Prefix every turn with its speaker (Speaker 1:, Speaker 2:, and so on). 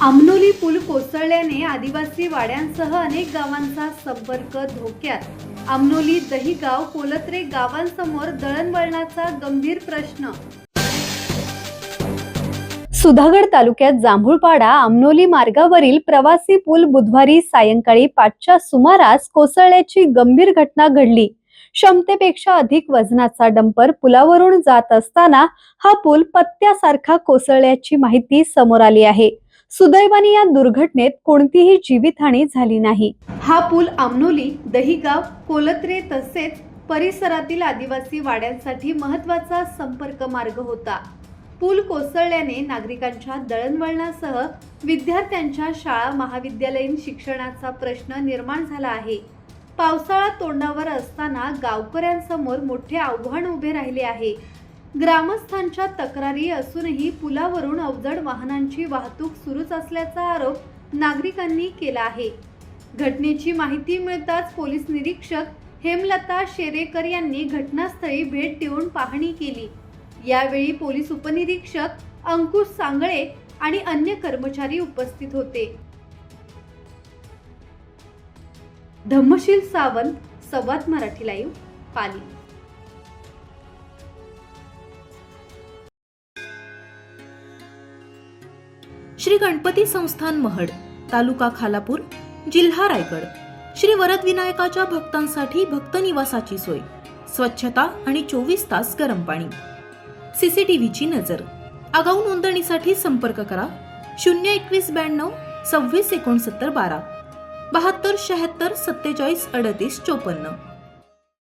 Speaker 1: आमनोली पूल कोसळल्याने आदिवासी वाड्यांसह अनेक गावांचा संपर्क धोक्यात। आमनोली दहिगाव कोलत्रे गावांसमोर दळणवळणाचा गंभीर प्रश्न। सुधागड तालुक्यात जांभूळपाडा आमनोली मार्गावरील प्रवासी पूल बुधवारी सायंकाळी 5च्या सुमारास कोसळल्याची गंभीर घटना घडली। क्षमतेपेक्षा अधिक वजनाचा डंपर पुलावरून जात असताना हा पूल पत्त्यासारखा कोसळल्याची माहिती समोर आली आहे। सुदैवाने या दुर्घटनेत कोणतीही जीवितहानी झाली नाही। हा पूल आमनोली दहिगाव कोलत्रे तसेच परिसरातील आदिवासी वाड्यांसाठी महत्त्वाचा संपर्क मार्ग होता। पूल कोसळल्याने नागरिकांच्या दळणवळणासह विद्यार्थ्यांच्या शाळा महाविद्यालयीन शिक्षणाचा प्रश्न निर्माण झाला आहे। पावसाळा तोंडावर असताना गावकऱ्यांसमोर मोठे आव्हान उभे राहिले आहे। ग्रामस्थांच्या तक्रारी असूनही पुलावरून अवजड वाहनांची वाहतूक सुरूच असल्याचा आरोप नागरिकांनी केला आहे। घटनेची माहिती मिळताच पोलीस निरीक्षक हेमलता शेरेकर यांनी घटनास्थळी भेट देऊन पाहणी केली। यावेळी पोलीस उपनिरीक्षक अंकुश सांगळे आणि अन्य कर्मचारी उपस्थित होते। धम्मशील सावंत, संवाद मराठी लाईव्ह, पाली।
Speaker 2: श्री गणपती संस्थान महड, तालुका खालापूर, जिल्हा रायगड। श्री वरद विनायकाच्या भक्तांसाठी भक्त निवासाची सोय, स्वच्छता आणि 24 तास गरम पाणी, सीसीटीव्हीची नजर। आगाऊ नोंदणीसाठी संपर्क करा 02192 26 69 12 72 76 47 38 54।